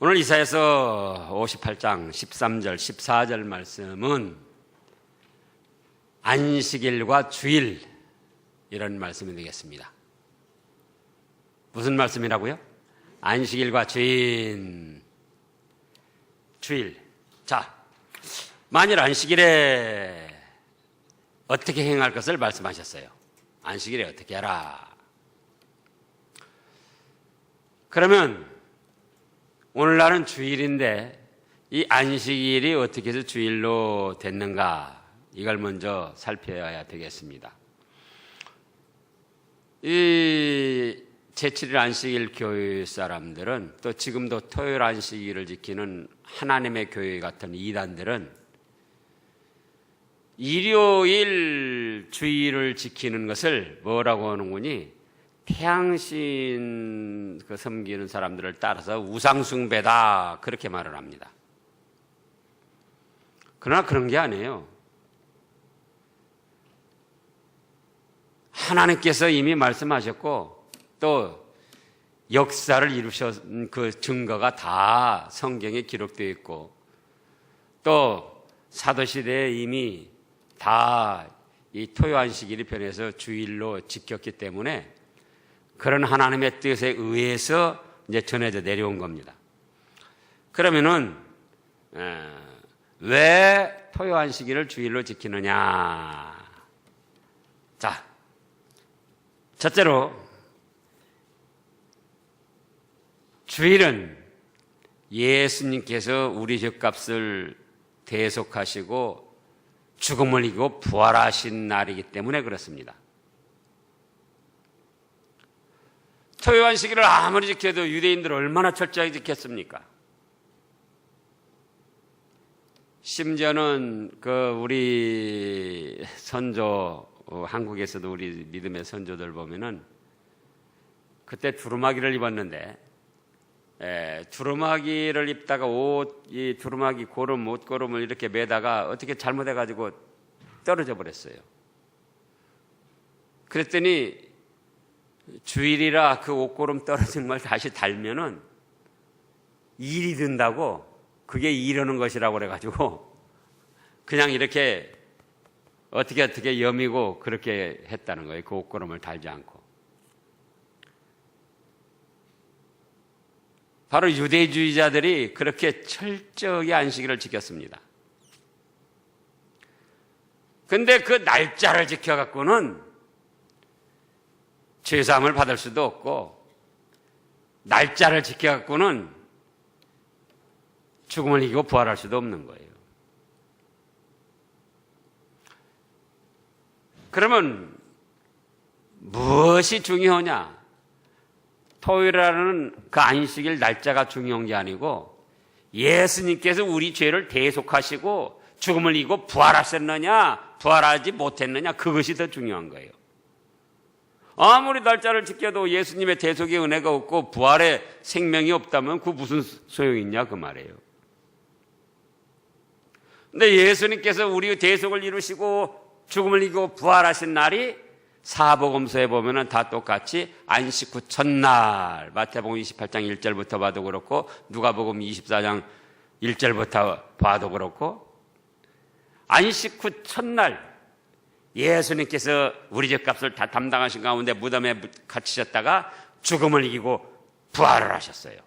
오늘 이사야서 58장 13절 14절 말씀은 안식일과 주일 이런 말씀이 되겠습니다. 무슨 말씀이라고요? 안식일과 주일. 자, 만일 안식일에 어떻게 행할 것을 말씀하셨어요. 안식일에 어떻게 하라. 그러면 오늘날은 주일인데 이 안식일이 어떻게 해서 주일로 됐는가, 이걸 먼저 살펴야 되겠습니다. 이 제7일 안식일 교회 사람들은, 또 지금도 토요일 안식일을 지키는 하나님의 교회 같은 이단들은 일요일 주일을 지키는 것을 뭐라고 하는구니, 태양신 섬기는 사람들을 따라서 우상숭배다, 그렇게 말을 합니다. 그러나 그런 게 아니에요. 하나님께서 이미 말씀하셨고 또 역사를 이루신 그 증거가 다 성경에 기록되어 있고, 또 사도시대에 이미 다 이 토요 안식일이 변해서 주일로 지켰기 때문에 그런 하나님의 뜻에 의해서 이제 전해져 내려온 겁니다. 그러면은 왜 토요 안식일을 주일로 지키느냐? 자, 첫째로 주일은 예수님께서 우리 죄값을 대속하시고 죽음을 이기고 부활하신 날이기 때문에 그렇습니다. 토요 안식일을 아무리 지켜도 유대인들은 얼마나 철저하게 지켰습니까? 심지어는 우리 선조, 한국에서도 우리 믿음의 선조들 보면은 그때 두루마기를 입었는데, 두루마기를 입다가 이 두루마기 고름, 옷고름을 이렇게 매다가 어떻게 잘못해가지고 떨어져 버렸어요. 그랬더니 주일이라 그 옷고름 떨어진 걸 다시 달면은 일이 든다고, 그게 이러는 것이라고 그래가지고 그냥 이렇게 어떻게 여미고 그렇게 했다는 거예요. 그 옷고름을 달지 않고. 바로 유대주의자들이 그렇게 철저하게 안식일을 지켰습니다. 근데 그 날짜를 지켜갖고는 죄사함을 받을 수도 없고, 날짜를 지켜갖고는 죽음을 이기고 부활할 수도 없는 거예요. 그러면 무엇이 중요하냐? 토요일이라는 그 안식일 날짜가 중요한 게 아니고, 예수님께서 우리 죄를 대속하시고 죽음을 이기고 부활하셨느냐 부활하지 못했느냐, 그것이 더 중요한 거예요. 아무리 날짜를 지켜도 예수님의 대속의 은혜가 없고 부활의 생명이 없다면 그 무슨 소용이 있냐, 그 말이에요. 근데 예수님께서 우리의 대속을 이루시고 죽음을 이기고 부활하신 날이 사복음서에 보면은 다 똑같이 안식 후 첫날, 마태복음 28장 1절부터 봐도 그렇고 누가복음 24장 1절부터 봐도 그렇고, 안식 후 첫날 예수님께서 우리 죄값을 다 담당하신 가운데 무덤에 갇히셨다가 죽음을 이기고 부활을 하셨어요.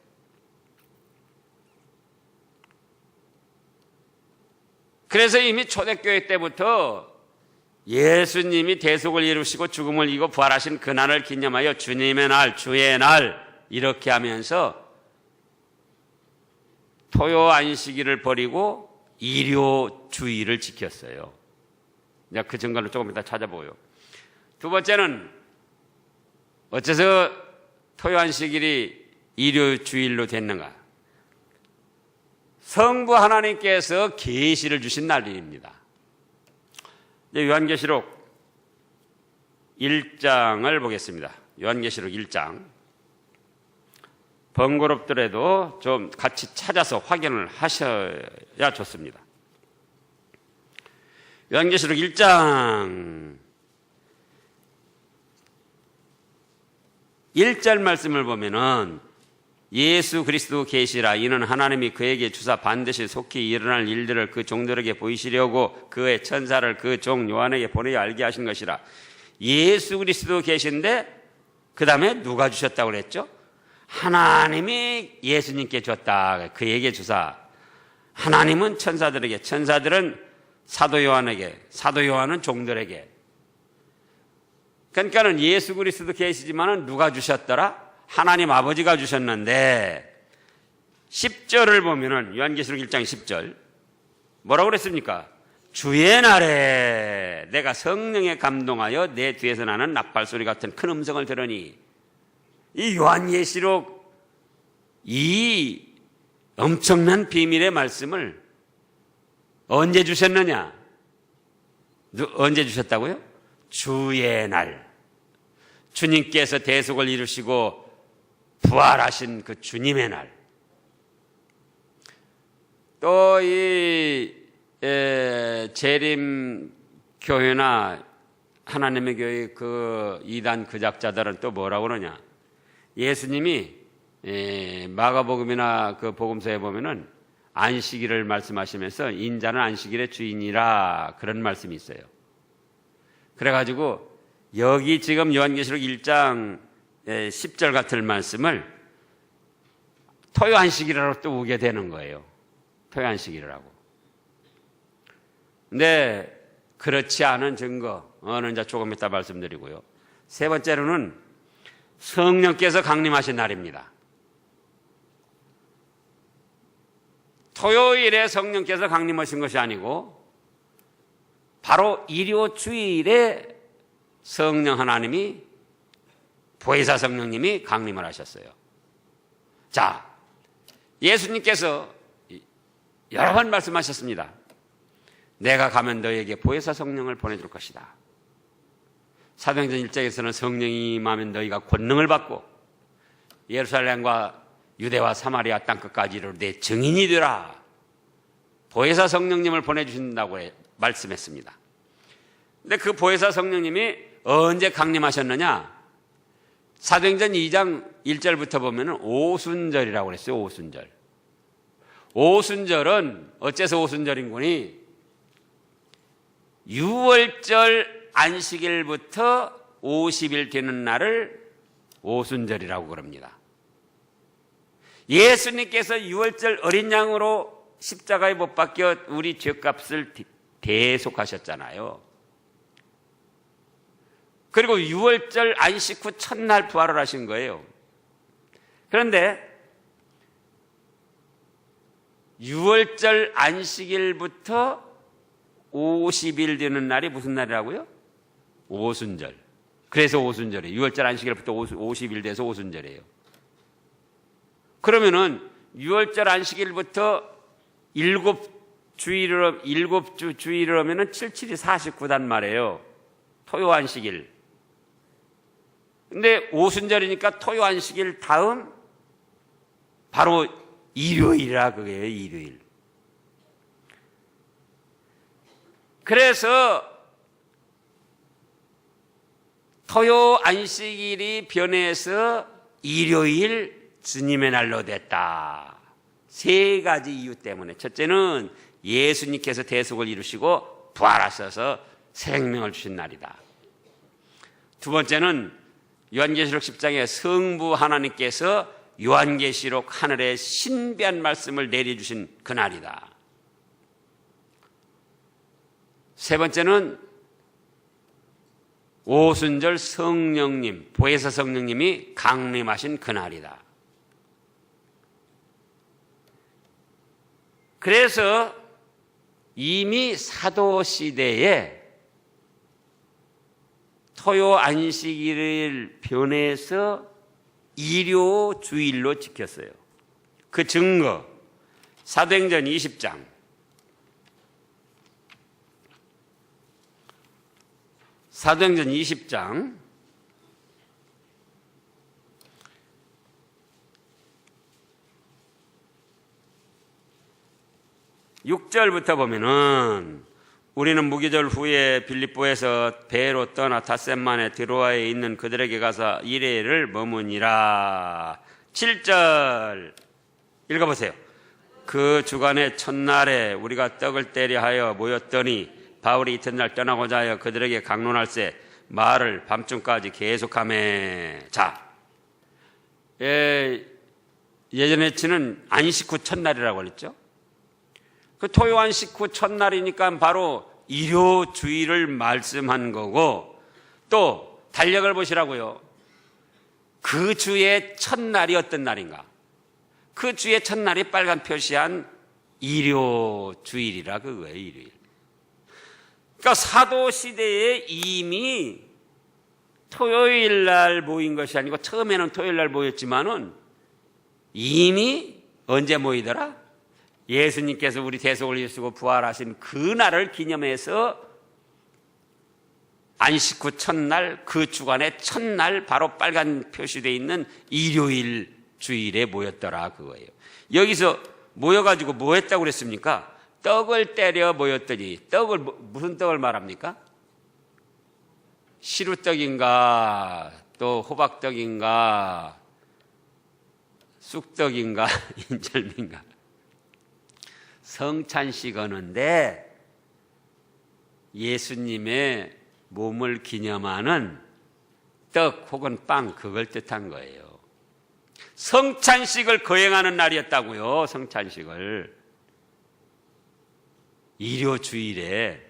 그래서 이미 초대교회 때부터 예수님이 대속을 이루시고 죽음을 이기고 부활하신 그날을 기념하여 주님의 날, 주의 날 이렇게 하면서 토요 안식일을 버리고 일요 주일을 지켰어요. 내가 그 증거를 조금 이따 찾아보고요. 두 번째는 어째서 토요 안식일이 일요 주일로 됐는가? 성부 하나님께서 계시를 주신 날입니다. 요한계시록 1장을 보겠습니다. 요한계시록 1장. 번거롭더라도 좀 같이 찾아서 확인을 하셔야 좋습니다. 요한계시록 1장 1절 말씀을 보면은 예수 그리스도 계시라. 이는 하나님이 그에게 주사 반드시 속히 일어날 일들을 그 종들에게 보이시려고 그의 천사를 그 종 요한에게 보내어 알게 하신 것이라. 예수 그리스도 계신데 그 다음에 누가 주셨다고 그랬죠? 하나님이 예수님께 줬다. 그에게 주사. 하나님은 천사들에게, 천사들은 사도 요한에게, 사도 요한은 종들에게. 그러니까는 예수 그리스도 계시지만은 누가 주셨더라? 하나님 아버지가 주셨는데 10절을 보면은 요한계시록 1장 10절 뭐라고 그랬습니까? 주의 날에 내가 성령에 감동하여 내 뒤에서 나는 나팔소리 같은 큰 음성을 들으니, 이 요한계시록 이 엄청난 비밀의 말씀을 언제 주셨느냐? 언제 주셨다고요? 주의 날. 주님께서 대속을 이루시고 부활하신 그 주님의 날. 또 이 재림 교회나 하나님의 교회 그 이단 그작자들은 또 뭐라고 그러냐? 예수님이 마가복음이나 그 복음서에 보면은 안식일을 말씀하시면서 인자는 안식일의 주인이라 그런 말씀이 있어요. 그래가지고 여기 지금 요한계시록 1장 10절 같은 말씀을 토요 안식일이라고 또 우게 되는 거예요. 토요 안식일이라고. 근데 그렇지 않은 증거는 이제 조금 이따 말씀드리고요. 세 번째로는 성령께서 강림하신 날입니다. 토요일에 성령께서 강림하신 것이 아니고 바로 일요주일에 성령 하나님이, 보혜사 성령님이 강림을 하셨어요. 자, 예수님께서 여러 번 말씀하셨습니다. 내가 가면 너에게 보혜사 성령을 보내줄 것이다. 사도행전 1장에서는 성령이 임하면 너희가 권능을 받고 예루살렘과 유대와 사마리아 땅끝까지 이르러 내 증인이 되라. 보혜사 성령님을 보내주신다고 말씀했습니다. 근데 그 보혜사 성령님이 언제 강림하셨느냐? 사도행전 2장 1절부터 보면 오순절이라고 그랬어요. 오순절. 오순절은 어째서 오순절인 거니? 6월절 안식일부터 50일 되는 날을 오순절이라고 그럽니다. 예수님께서 6월절 어린 양으로 십자가에 못 박혀 우리 죄값을 대속하셨잖아요. 그리고 6월절 안식 후 첫날 부활을 하신 거예요. 그런데 6월절 안식일부터 50일 되는 날이 무슨 날이라고요? 오순절. 그래서 오순절이에요. 6월절 안식일부터 50일 돼서 오순절이에요. 그러면은 6월절 안식일부터 7주 주일을 하면은 77이 49단 말이에요. 토요 안식일. 근데 오순절이니까 토요 안식일 다음 바로 일요일이라 그게요. 일요일. 그래서 토요 안식일이 변해서 일요일 주님의 날로 됐다. 세 가지 이유 때문에. 첫째는 예수님께서 대속을 이루시고 부활하셔서 생명을 주신 날이다. 두 번째는 요한계시록 10장에 성부 하나님께서 요한계시록 하늘에 신비한 말씀을 내려주신 그날이다. 세 번째는 오순절 성령님, 보혜사 성령님이 강림하신 그날이다. 그래서 이미 사도시대에 토요 안식일을 변해서 일요주일로 지켰어요. 그 증거 사도행전 20장 사도행전 20장 6절부터 보면은 우리는 무교절 후에 빌립보에서 배로 떠나 닷셈만에 드로아에 있는 그들에게 가서 1회를 머무니라. 7절 읽어보세요. 그 주간의 첫날에 우리가 떡을 떼려 하여 모였더니 바울이 이튿날 떠나고자 하여 그들에게 강론할세 말을 밤중까지 계속하매. 자, 예전에 치는 안식 후 첫날이라고 그랬죠. 그 토요 안식 후 첫날이니까 바로 일요 주일을 말씀한 거고, 또 달력을 보시라고요. 그 주의 첫날이 어떤 날인가? 그 주의 첫날이 빨간 표시한 일요 주일이라 그거예요. 일요일. 그러니까 사도 시대에 이미 토요일 날 모인 것이 아니고, 처음에는 토요일 날 모였지만은 이미 언제 모이더라? 예수님께서 우리 대속을 이루시고 부활하신 그날을 기념해서 안식 후 첫날, 그 주간의 첫날 바로 빨간 표시되어 있는 일요일 주일에 모였더라 그거예요. 여기서 모여가지고 뭐 했다고 그랬습니까? 떡을 때려 모였더니, 떡을 무슨 떡을 말합니까? 시루떡인가, 또 호박떡인가, 쑥떡인가, 인절미인가. 성찬식 하는데 예수님의 몸을 기념하는 떡 혹은 빵, 그걸 뜻한 거예요. 성찬식을 거행하는 날이었다고요. 성찬식을 일요 주일에.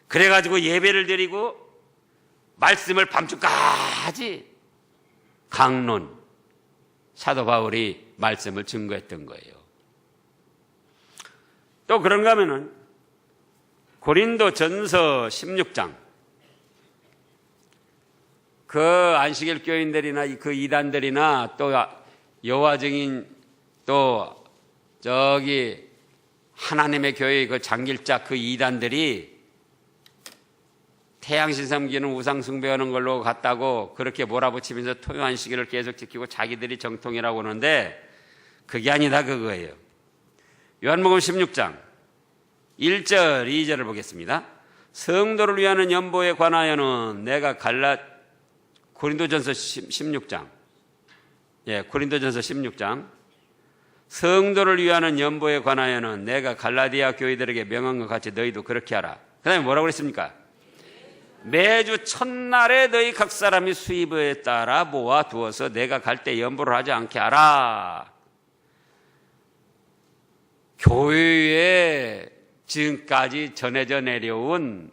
그래가지고 예배를 드리고 말씀을 밤중까지 강론, 사도 바울이 말씀을 증거했던 거예요. 또 그런가 하면은 고린도 전서 16장, 그 안식일 교인들이나 그 이단들이나 또 여호와 증인, 또 저기 하나님의 교회 그 장길자 그 이단들이 태양신 섬기는 우상 숭배하는 걸로 갔다고 그렇게 몰아붙이면서 토요 안식일을 계속 지키고 자기들이 정통이라고 하는데, 그게 아니다 그거예요. 요한복음 16장 1절 2절을 보겠습니다. 성도를 위하는 연보에 관하여는 내가 고린도전서 16장, 고린도전서 16장, 성도를 위하는 연보에 관하여는 내가 갈라디아 교회들에게 명한 것 같이 너희도 그렇게 하라. 그 다음에 뭐라고 그랬습니까? 매주 첫날에 너희 각 사람이 수입에 따라 모아 두어서 내가 갈 때 연보를 하지 않게 하라. 교회에 지금까지 전해져 내려온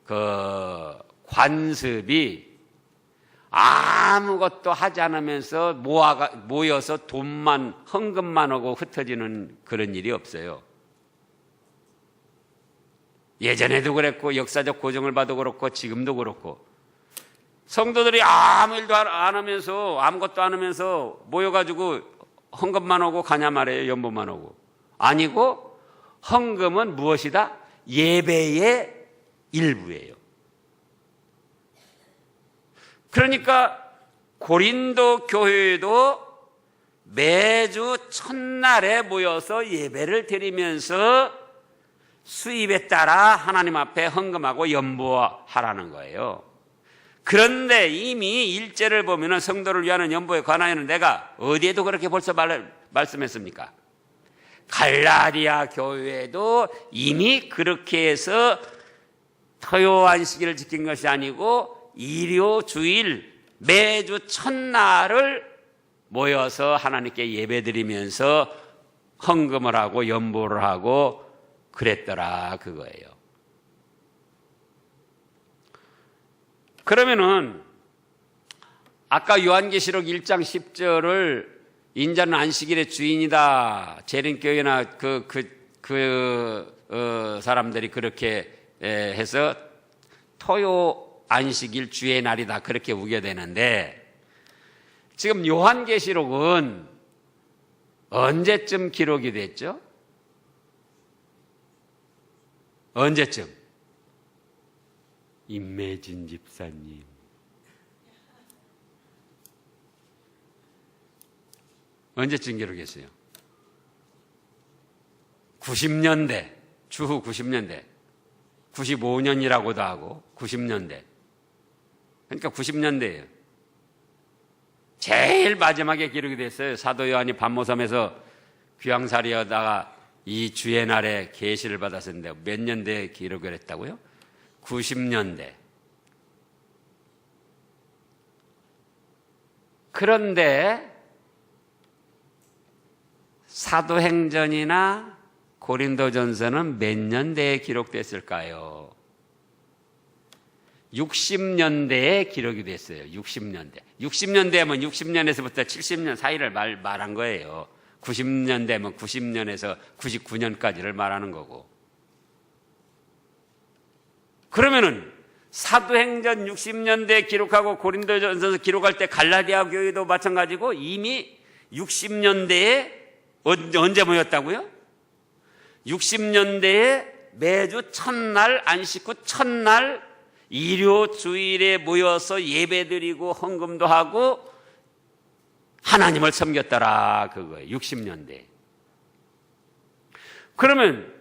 그 관습이 아무것도 하지 않으면서 모여서 돈만, 헌금만 하고 흩어지는 그런 일이 없어요. 예전에도 그랬고, 역사적 고정을 봐도 그렇고, 지금도 그렇고, 성도들이 아무 일도 안 하면서, 아무것도 안 하면서 모여가지고 헌금만 하고 가냐 말이에요. 연보만 하고. 아니고, 헌금은 무엇이다? 예배의 일부예요. 그러니까 고린도 교회도 매주 첫날에 모여서 예배를 드리면서 수입에 따라 하나님 앞에 헌금하고 연보하라는 거예요. 그런데 이미 1절을 보면 성도를 위하는 연보에 관하여는 내가 어디에도 그렇게 벌써 말씀했습니까? 갈라디아 교회도 이미 그렇게 해서 토요 안식일을 지킨 것이 아니고 일요 주일 매주 첫날을 모여서 하나님께 예배드리면서 헌금을 하고 연보를 하고 그랬더라 그거예요. 그러면은 아까 요한계시록 1장 10절을 인자는 안식일의 주인이다, 재림교회나 사람들이 그렇게 해서 토요 안식일 주의 날이다 그렇게 우겨대는데, 지금 요한계시록은 언제쯤 기록이 됐죠? 언제쯤? 임매진 집사님, 언제쯤 기록했어요? 90년대, 주후 90년대, 95년이라고도 하고 90년대. 그러니까 90년대예요. 제일 마지막에 기록이 됐어요. 사도 요한이 반모섬에서 귀황살이하다가 이 주의 날에 계시를 받았었는데 몇 년대에 기록을 했다고요? 90년대. 그런데 사도행전이나 고린도전서는 몇 년대에 기록됐을까요? 60년대에 기록이 됐어요. 60년대. 60년대면 60년에서부터 70년 사이를 말한 거예요. 90년대면 90년에서 99년까지를 말하는 거고. 그러면은 사도행전 60년대 기록하고 고린도전서 기록할 때 갈라디아 교회도 마찬가지고 이미 60년대에 언제 모였다고요? 60년대에 매주 첫날 안식 후 첫날 일요 주일에 모여서 예배드리고 헌금도 하고 하나님을 섬겼더라 그거예요. 60년대. 그러면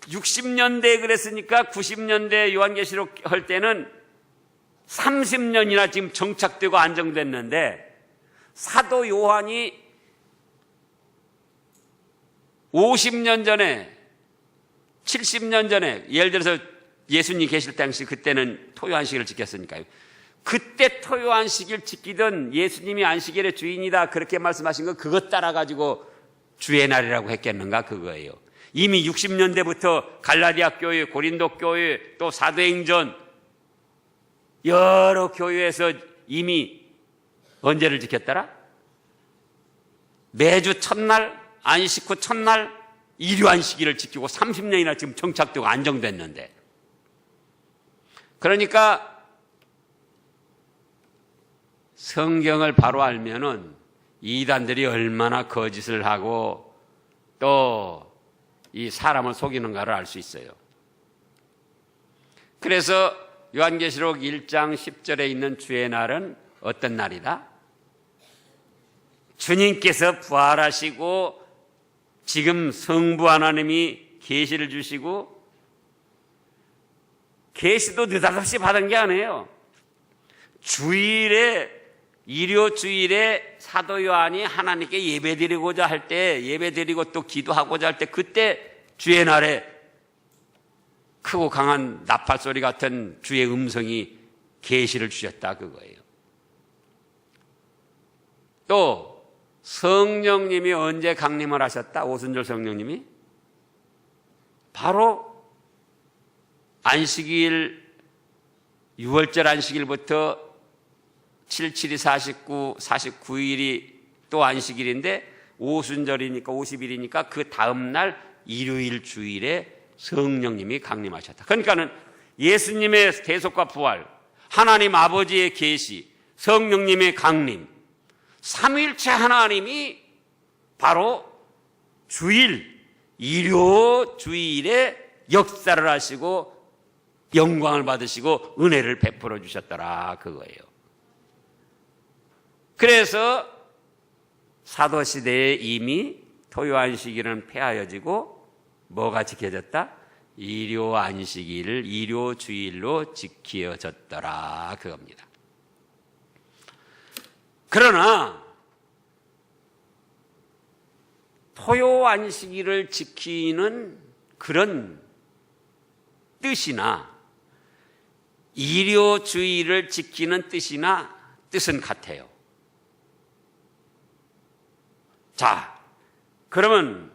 60년대에 그랬으니까 90년대 요한계시록 할 때는 30년이나 지금 정착되고 안정됐는데 사도 요한이 50년 전에 70년 전에 예를 들어서 예수님 계실 당시 그때는 토요안식일을 지켰으니까요. 그때 토요안식일 지키던 예수님이 안식일의 주인이다 그렇게 말씀하신 거 그것 따라가지고 주의 날이라고 했겠는가 그거예요. 이미 60년대부터 갈라디아 교회, 고린도 교회, 또 사도행전 여러 교회에서 이미 언제를 지켰더라? 매주 첫날, 안식 후 첫날 일요 안식일을 지키고 30년이나 지금 정착되고 안정됐는데 그러니까 성경을 바로 알면은 이단들이 얼마나 거짓을 하고 또 이 사람을 속이는가를 알 수 있어요. 그래서 요한계시록 1장 10절에 있는 주의 날은 어떤 날이다? 주님께서 부활하시고 지금 성부 하나님이 계시를 주시고 계시도 느닷없이 받은 게 아니에요. 주일에 일요 주일에 사도 요한이 하나님께 예배드리고자 할 때 예배드리고 또 기도하고자 할 때 그때 주의 날에 크고 강한 나팔 소리 같은 주의 음성이 계시를 주셨다 그거예요. 또 성령님이 언제 강림을 하셨다? 오순절 성령님이 바로 안식일 6월절 안식일부터 77이 49일이 또 안식일인데 오순절이니까 50일이니까 그 다음날 일요일 주일에 성령님이 강림하셨다. 그러니까는 예수님의 대속과 부활, 하나님 아버지의 계시, 성령님의 강림, 삼위일체 하나님이 바로 주일, 일요 주일에 역사를 하시고 영광을 받으시고 은혜를 베풀어 주셨더라 그거예요. 그래서 사도시대에 이미 토요안식일은 폐하여지고 뭐가 지켜졌다? 일요안식일을 일요주일로 지켜졌더라 그겁니다. 그러나 토요안식일을 지키는 그런 뜻이나 일요주일을 지키는 뜻은 같아요. 자, 그러면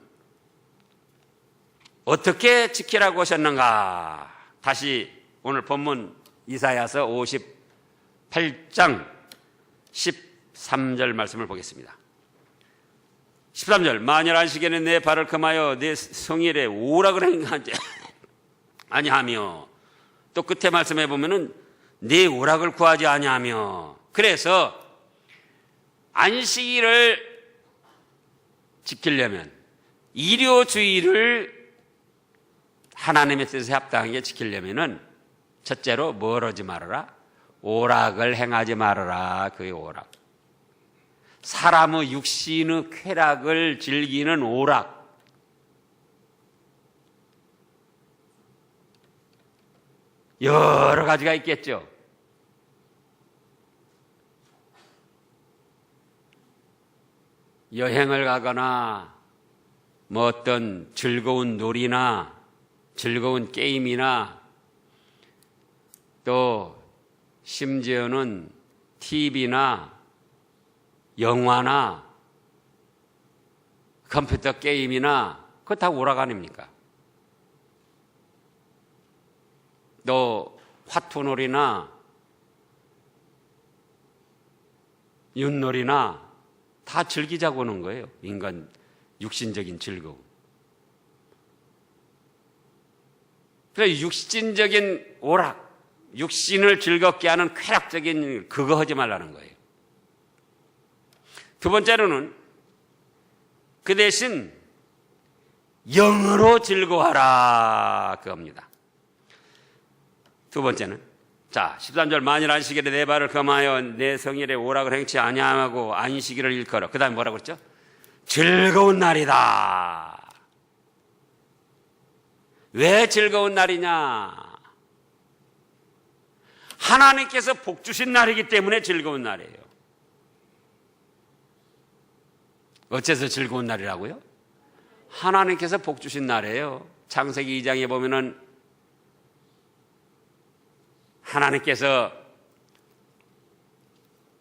어떻게 지키라고 하셨는가? 다시 오늘 본문 이사야서 58장 13절 말씀을 보겠습니다. 13절 만일 안식에는 내 발을 금하여 내 성일에 오락을 행하지 아니하며 또 끝에 말씀해 보면은 내 오락을 구하지 아니하며 그래서 안식일을 지키려면 일요주일을 하나님의 뜻에 합당하게 지키려면은 첫째로 뭘 하지 말아라? 오락을 행하지 말아라. 그게 오락. 사람의 육신의 쾌락을 즐기는 오락. 여러 가지가 있겠죠. 여행을 가거나 뭐 어떤 즐거운 놀이나 즐거운 게임이나 또 심지어는 TV나 영화나 컴퓨터 게임이나 그거 다 오락 아닙니까? 또 화투놀이나 윷놀이나 다 즐기자고 하는 거예요. 인간 육신적인 즐거움. 그래서 육신적인 오락, 육신을 즐겁게 하는 쾌락적인 그거 하지 말라는 거예요. 두 번째로는 그 대신 영으로 즐거워하라 그겁니다. 두 번째는 자 13절 만일 안식일에 내 발을 금하여 내 성일에 오락을 행치 아니하고 안식일을 일컬어. 그 다음에 뭐라고 그랬죠? 즐거운 날이다. 왜 즐거운 날이냐? 하나님께서 복 주신 날이기 때문에 즐거운 날이에요. 어째서 즐거운 날이라고요? 하나님께서 복 주신 날이에요. 창세기 2장에 보면은 하나님께서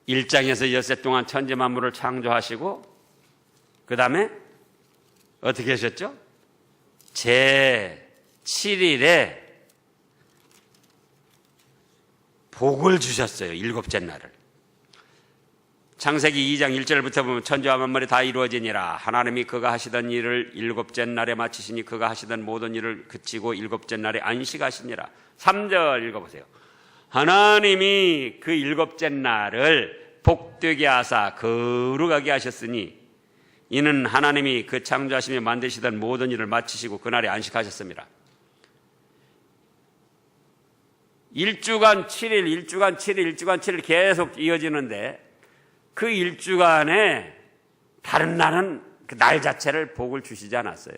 1장에서 엿새 동안 천지 만물을 창조하시고 그 다음에 어떻게 하셨죠? 제 7일에 복을 주셨어요. 일곱째 날을. 창세기 2장 1절부터 보면 천지와 만물이 다 이루어지니라. 하나님이 그가 하시던 일을 일곱째 날에 마치시니 그가 하시던 모든 일을 그치고 일곱째 날에 안식하시니라. 3절 읽어보세요. 하나님이 그 일곱째 날을 복되게 하사 거룩하게 하셨으니 이는 하나님이 그 창조하시며 만드시던 모든 일을 마치시고 그날에 안식하셨습니다. 1주간 7일, 1주간 7일, 1주간 7일 계속 이어지는데 그 1주간에 다른 날은 그 날 자체를 복을 주시지 않았어요.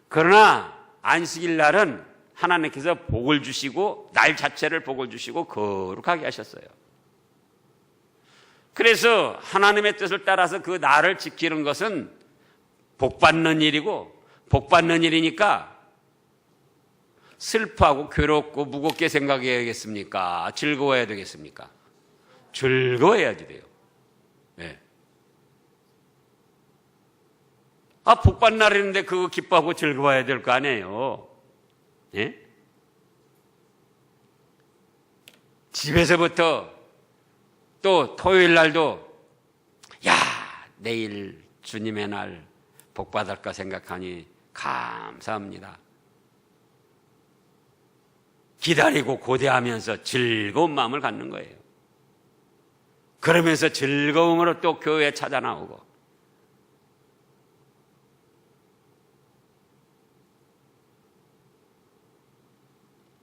그러나 안식일 날은 하나님께서 복을 주시고 날 자체를 복을 주시고 거룩하게 하셨어요. 그래서 하나님의 뜻을 따라서 그 날을 지키는 것은 복받는 일이고 복받는 일이니까 슬퍼하고 괴롭고 무겁게 생각해야겠습니까? 즐거워야 되겠습니까? 즐거워야지 돼요. 네. 복받는 날인데 그거 기뻐하고 즐거워야 될 거 아니에요. 예? 집에서부터 또 토요일 날도 야 내일 주님의 날 복받을까 생각하니 감사합니다. 기다리고 고대하면서 즐거운 마음을 갖는 거예요. 그러면서 즐거움으로 또 교회에 찾아 나오고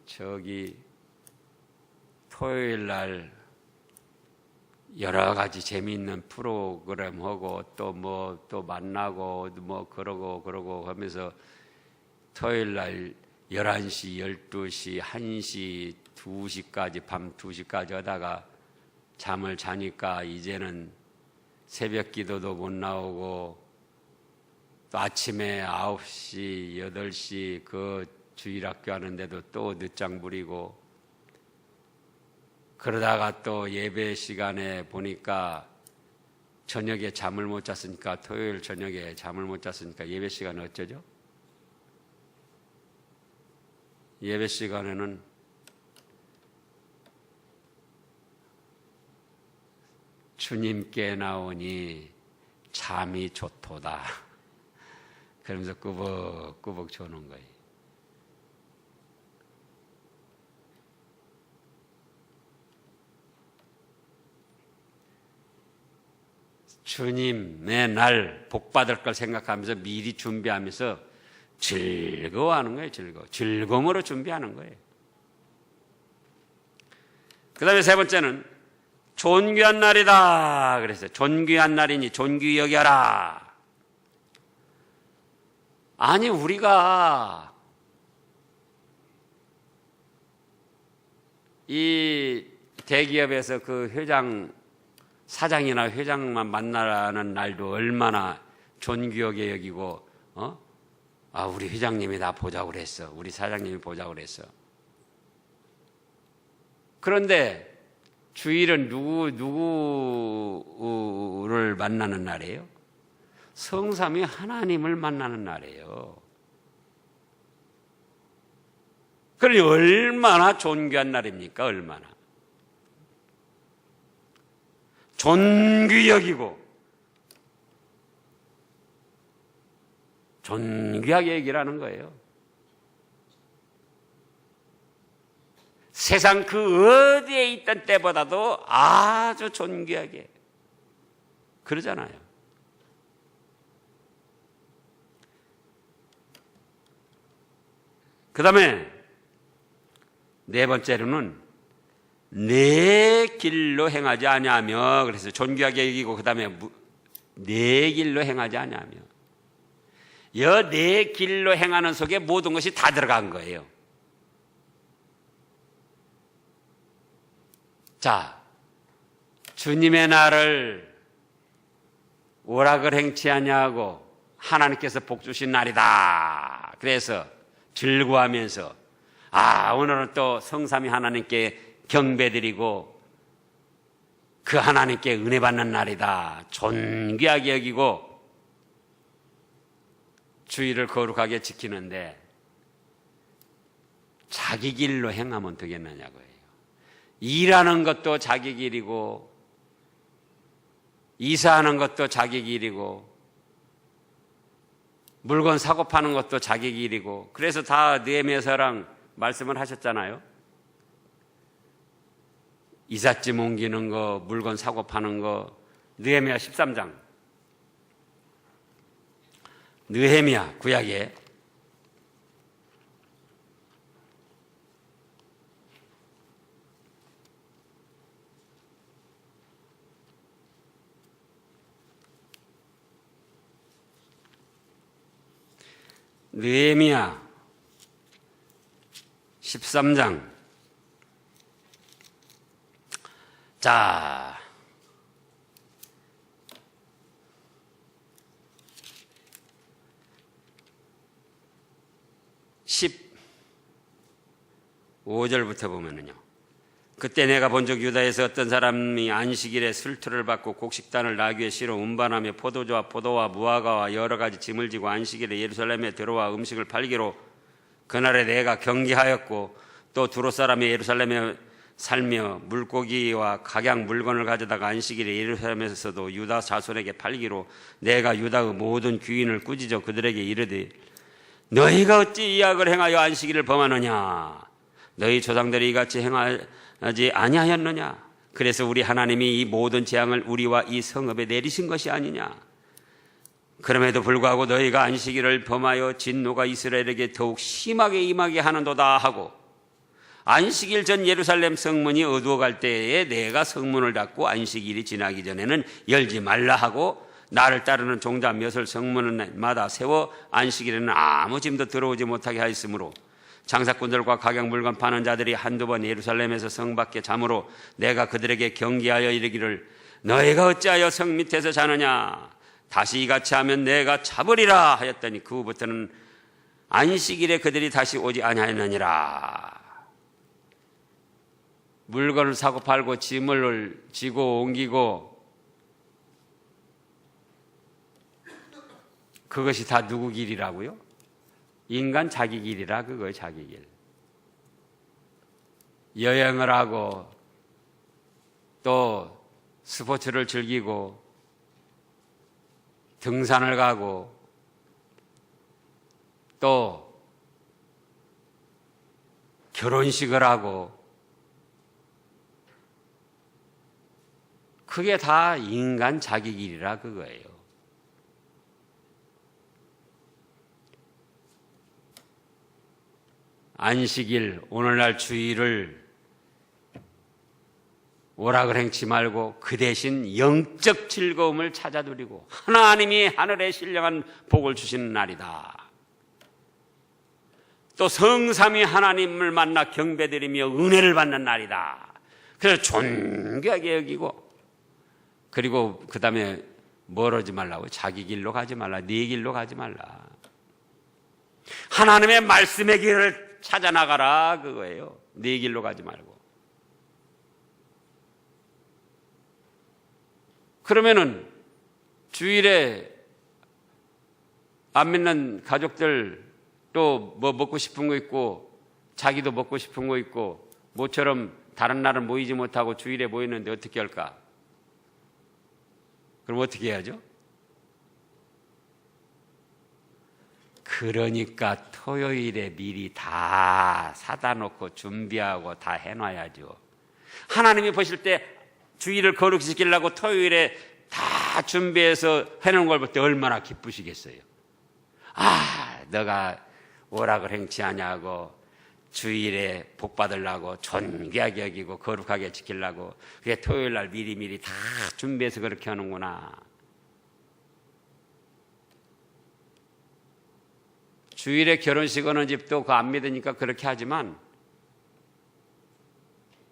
저기 토요일 날 여러 가지 재미있는 프로그램 하고 또 만나고 뭐 그러고 하면서 토요일 날 11시, 12시, 1시, 2시까지 밤 2시까지 하다가 잠을 자니까 이제는 새벽 기도도 못 나오고 또 아침에 9시, 8시 그 주일학교 하는데도 또 늦장 부리고 그러다가 또 예배 시간에 보니까 저녁에 잠을 못 잤으니까 토요일 저녁에 잠을 못 잤으니까 예배 시간은 어쩌죠? 예배 시간에는 주님께 나오니 잠이 좋도다. 그러면서 꾸벅꾸벅 조는 거예요. 주님의 날 복받을 걸 생각하면서 미리 준비하면서 즐거워하는 거예요. 즐거움으로 준비하는 거예요. 그 다음에 세 번째는 존귀한 날이다 그랬어요. 존귀한 날이니 존귀히 여겨라. 아니 우리가 이 대기업에서 그 회장 사장이나 회장만 만나는 날도 얼마나 존귀하게 여기고, 우리 회장님이 나 보자고 그랬어. 우리 사장님이 보자고 그랬어. 그런데 주일은 누구를 만나는 날이에요? 성삼위 하나님을 만나는 날이에요. 그러니 얼마나 존귀한 날입니까? 얼마나 존귀 여기고 존귀하게 얘기라는 거예요. 세상 그 어디에 있던 때보다도 아주 존귀하게 그러잖아요. 그 다음에 네 번째로는 내 길로 행하지 아니하며, 그래서 존귀하게 여기고 그 다음에 내 길로 행하지 아니하며, 내 길로 행하는 속에 모든 것이 다 들어간 거예요. 자, 주님의 날을 오락을 행치 아니하고 하나님께서 복 주신 날이다. 그래서 즐거워하면서 오늘은 또 성삼위 하나님께 경배드리고 그 하나님께 은혜 받는 날이다. 존귀하게 여기고 주의를 거룩하게 지키는데 자기 길로 행하면 되겠느냐고요. 일하는 것도 자기 길이고 이사하는 것도 자기 길이고 물건 사고 파는 것도 자기 길이고, 그래서 다 느헤미야서랑 말씀을 하셨잖아요. 이삿짐 옮기는 거, 물건 사고 파는 거, 느헤미야 13장. 느헤미야 구약에 느헤미야 13장. 자, 15절부터 보면은요. 그때 내가 본적 유다에서 어떤 사람이 안식일에 술틀을 받고 곡식단을 나귀에 실어 운반하며 포도주와 포도와 무화과와 여러 가지 짐을 지고 안식일에 예루살렘에 들어와 음식을 팔기로 그날에 내가 경계하였고, 또 두로 사람이 예루살렘에 살며 물고기와 각양 물건을 가져다가 안식일에 예루살렘에서도 유다 자손에게 팔기로 내가 유다의 모든 귀인을 꾸짖어 그들에게 이르되, 너희가 어찌 이 악을 행하여 안식일을 범하느냐? 너희 조상들이 이같이 행하지 아니하였느냐? 그래서 우리 하나님이 이 모든 재앙을 우리와 이 성읍에 내리신 것이 아니냐? 그럼에도 불구하고 너희가 안식일을 범하여 진노가 이스라엘에게 더욱 심하게 임하게 하는도다 하고, 안식일 전 예루살렘 성문이 어두워갈 때에 내가 성문을 닫고 안식일이 지나기 전에는 열지 말라 하고, 나를 따르는 종자 몇을 성문마다 세워 안식일에는 아무 짐도 들어오지 못하게 하였으므로 장사꾼들과 각양 물건 파는 자들이 한두 번 예루살렘에서 성 밖에 잠으로 내가 그들에게 경계하여 이르기를, 너희가 어찌하여 성 밑에서 자느냐? 다시 이같이 하면 내가 잡으리라 하였더니 그 후부터는 안식일에 그들이 다시 오지 아니하였느니라. 물건을 사고 팔고 짐을 지고 옮기고, 그것이 다 누구 길이라고요? 인간 자기 길이라. 그거 자기 길. 여행을 하고 또 스포츠를 즐기고 등산을 가고 또 결혼식을 하고, 그게 다 인간 자기 길이라 그거예요. 안식일, 오늘날 주일을 오락을 행치 말고 그 대신 영적 즐거움을 찾아 누리고 하나님이 하늘에 신령한 복을 주시는 날이다. 또 성삼위 하나님을 만나 경배드리며 은혜를 받는 날이다. 그래서 존귀하게 여기고 그리고 그 다음에 멀어지 말라고. 자기 길로 가지 말라. 네 길로 가지 말라. 하나님의 말씀의 길을 찾아 나가라 그거예요. 네 길로 가지 말고. 그러면은 주일에 안 믿는 가족들 또 뭐 먹고 싶은 거 있고 자기도 먹고 싶은 거 있고 모처럼 다른 날은 모이지 못하고 주일에 모이는데 어떻게 할까? 그럼 어떻게 해야죠? 그러니까 토요일에 미리 다 사다 놓고 준비하고 다 해놔야죠. 하나님이 보실 때 주일을 거룩시키려고 토요일에 다 준비해서 해놓은 걸 볼 때 얼마나 기쁘시겠어요. 아, 너가 오락을 행치하냐고 주일에 복 받으려고 존귀하게 여기고 거룩하게 지키려고 그게 토요일 날 미리미리 다 준비해서 그렇게 하는구나. 주일에 결혼식 하는 집도 그거 안 믿으니까 그렇게 하지만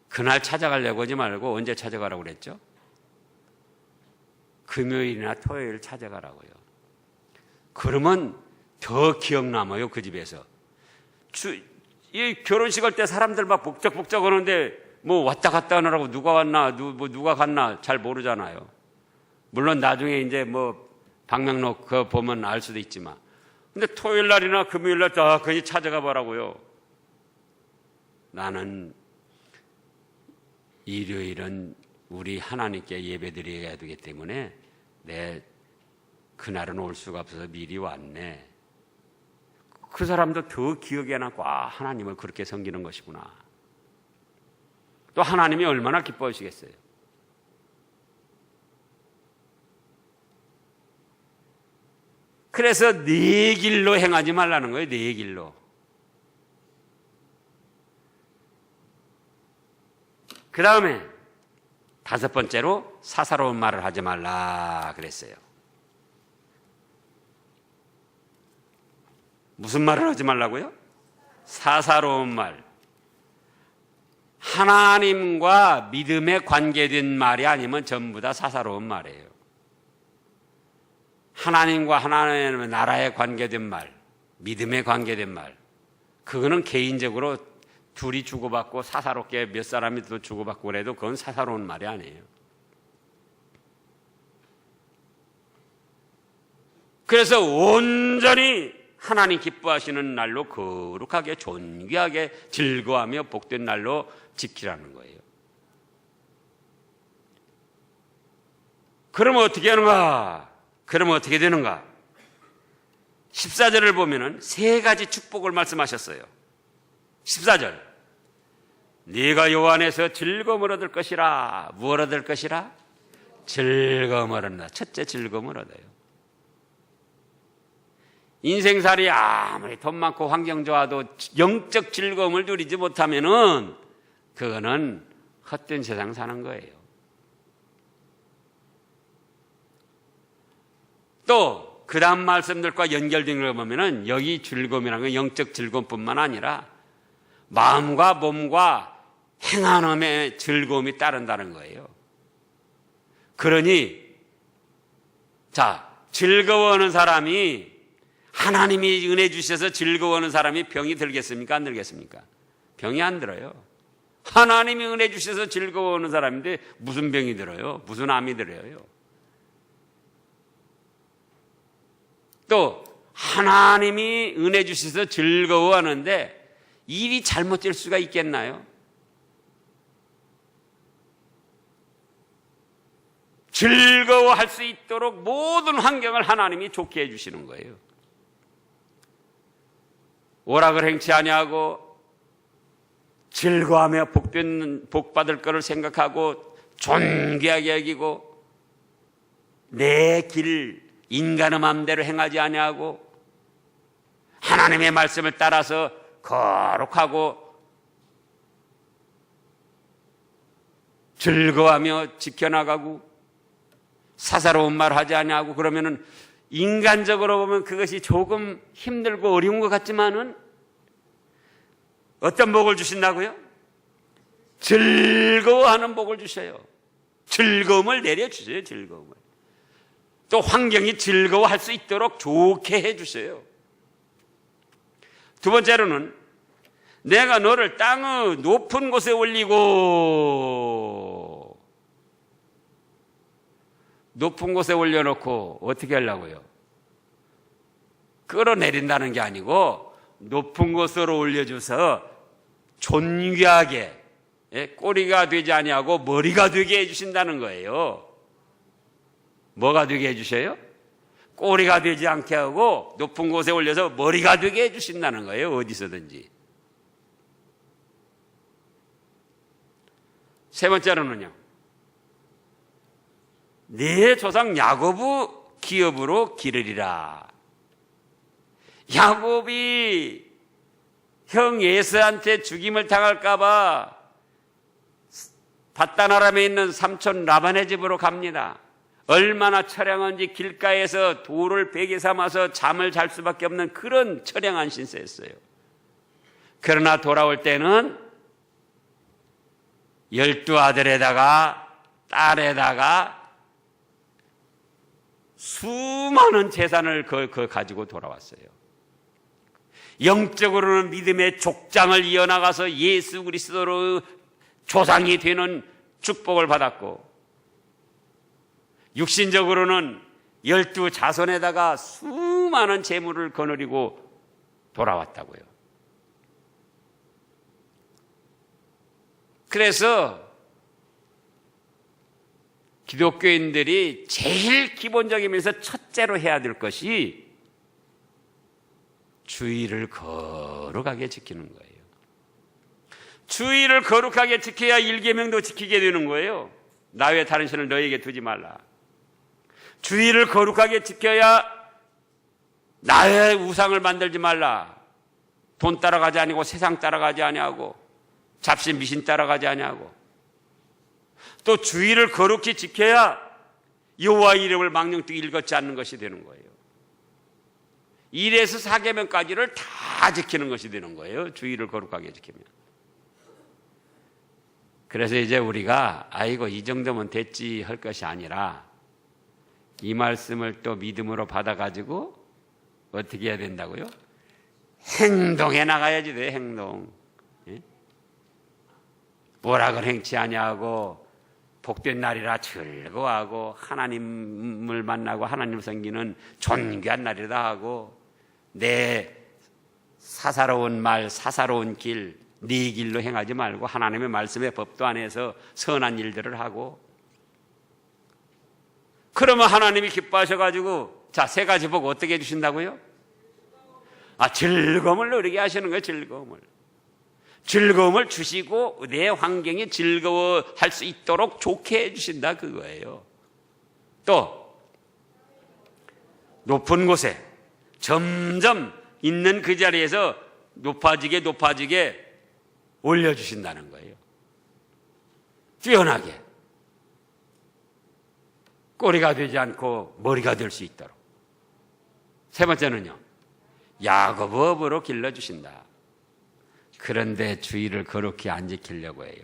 그날 찾아가려고 하지 말고 언제 찾아가라고 그랬죠? 금요일이나 토요일 찾아가라고요. 그러면 더 기억 남아요, 그 집에서. 이 결혼식 할 때 사람들 막 복적복적 하는데 뭐 왔다 갔다 하느라고 누가 왔나, 누가 갔나 잘 모르잖아요. 물론 나중에 이제 뭐 방명록 그거 보면 알 수도 있지만. 근데 토요일 날이나 금요일 날 다 그냥 찾아가 보라고요. 나는 일요일은 우리 하나님께 예배 드려야 되기 때문에 그날은 올 수가 없어서 미리 왔네. 그 사람도 더 기억에 남고 하나님을 그렇게 섬기는 것이구나. 또 하나님이 얼마나 기뻐하시겠어요. 그래서 네 길로 행하지 말라는 거예요. 네 길로. 그 다음에 다섯 번째로 사사로운 말을 하지 말라 그랬어요. 무슨 말을 하지 말라고요? 사사로운 말. 하나님과 믿음에 관계된 말이 아니면 전부 다 사사로운 말이에요. 하나님과 하나님의 나라에 관계된 말, 믿음에 관계된 말, 그거는 개인적으로 둘이 주고받고 사사롭게 몇 사람이 또 주고받고 그래도 그건 사사로운 말이 아니에요. 그래서 온전히 하나님 기뻐하시는 날로 거룩하게 존귀하게 즐거워하며 복된 날로 지키라는 거예요. 그러면 어떻게 하는가? 그러면 어떻게 되는가? 14절을 보면은 세 가지 축복을 말씀하셨어요. 14절. 네가 여호와 안에서 즐거움을 얻을 것이라. 무엇을 얻을 것이라? 즐거움을 얻는다. 첫째 즐거움을 얻어요. 인생살이 아무리 돈 많고 환경 좋아도 영적 즐거움을 누리지 못하면은 그거는 헛된 세상 사는 거예요. 또 그 다음 말씀들과 연결된 걸 보면은 여기 즐거움이라는 건 영적 즐거움뿐만 아니라 마음과 몸과 행함의 즐거움이 따른다는 거예요. 그러니 즐거워하는 사람이 하나님이 은혜 주셔서 즐거워하는 사람이 병이 들겠습니까? 안 들겠습니까? 병이 안 들어요. 하나님이 은혜 주셔서 즐거워하는 사람인데 무슨 병이 들어요? 무슨 암이 들어요? 또 하나님이 은혜 주셔서 즐거워하는데 일이 잘못될 수가 있겠나요? 즐거워할 수 있도록 모든 환경을 하나님이 좋게 해주시는 거예요. 오락을 행치 아니하고 즐거워하며 복받을 것을 생각하고 존귀하게 여기고 내 길 인간의 마음대로 행하지 아니하고 하나님의 말씀을 따라서 거룩하고 즐거워하며 지켜나가고 사사로운 말 하지 아니하고 그러면은 인간적으로 보면 그것이 조금 힘들고 어려운 것 같지만은 어떤 복을 주신다고요? 즐거워하는 복을 주셔요. 즐거움을 내려주세요. 즐거움을. 또 환경이 즐거워할 수 있도록 좋게 해주세요. 두 번째로는 내가 너를 땅의 높은 곳에 올리고, 높은 곳에 올려놓고 어떻게 하려고요? 끌어내린다는 게 아니고 높은 곳으로 올려줘서 존귀하게, 꼬리가 되지 아니하고 머리가 되게 해주신다는 거예요. 뭐가 되게 해주셔요? 꼬리가 되지 않게 하고 높은 곳에 올려서 머리가 되게 해주신다는 거예요. 어디서든지. 세 번째로는요, 네 조상 야곱의 기업으로 기르리라. 야곱이 형 에서한테 죽임을 당할까봐 밧단 아람에 있는 삼촌 라반의 집으로 갑니다. 얼마나 처량한지 길가에서 돌을 베개 삼아서 잠을 잘 수밖에 없는 그런 처량한 신세였어요. 그러나 돌아올 때는 12아들에다가 딸에다가 수많은 재산을 가지고 돌아왔어요. 영적으로는 믿음의 족장을 이어나가서 예수 그리스도로 조상이 되는 축복을 받았고, 육신적으로는 12자손에다가 수많은 재물을 거느리고 돌아왔다고요. 그래서 기독교인들이 제일 기본적이면서 첫째로 해야 될 것이 주의를 거룩하게 지키는 거예요. 주의를 거룩하게 지켜야 일계명도 지키게 되는 거예요. 나 외에 다른 신을 너에게 두지 말라. 주의를 거룩하게 지켜야 나의 우상을 만들지 말라. 돈 따라가지 아니고 세상 따라가지 아니하고 잡신 미신 따라가지 아니하고, 또 주의를 거룩히 지켜야 여호와 이름을 망령되이 읽었지 않는 것이 되는 거예요. 1에서 4계명까지를 다 지키는 것이 되는 거예요. 주의를 거룩하게 지키면. 그래서 이제 우리가 아이고 이 정도면 됐지 할 것이 아니라 이 말씀을 또 믿음으로 받아가지고 어떻게 해야 된다고요? 행동해 나가야지 돼. 행동. 뭐락을 행치 아니하고 복된 날이라 즐거워하고 하나님을 만나고 하나님을 섬기는 존귀한 날이다 하고, 내 사사로운 말 사사로운 길 네 길로 행하지 말고 하나님의 말씀의 법도 안에서 선한 일들을 하고, 그러면 하나님이 기뻐하셔가지고 자, 세 가지 복 어떻게 해주신다고요? 즐거움을 누리게 하시는 거예요. 즐거움을 주시고 내 환경이 즐거워할 수 있도록 좋게 해주신다 그거예요. 또 높은 곳에 점점 있는 그 자리에서 높아지게 올려주신다는 거예요. 뛰어나게 꼬리가 되지 않고 머리가 될 수 있도록. 세 번째는요, 야곱의 업으로 길러주신다. 그런데 주의를 거룩히 안 지키려고 해요.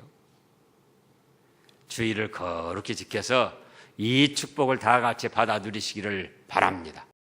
주의를 거룩히 지켜서 이 축복을 다 같이 받아 누리시기를 바랍니다.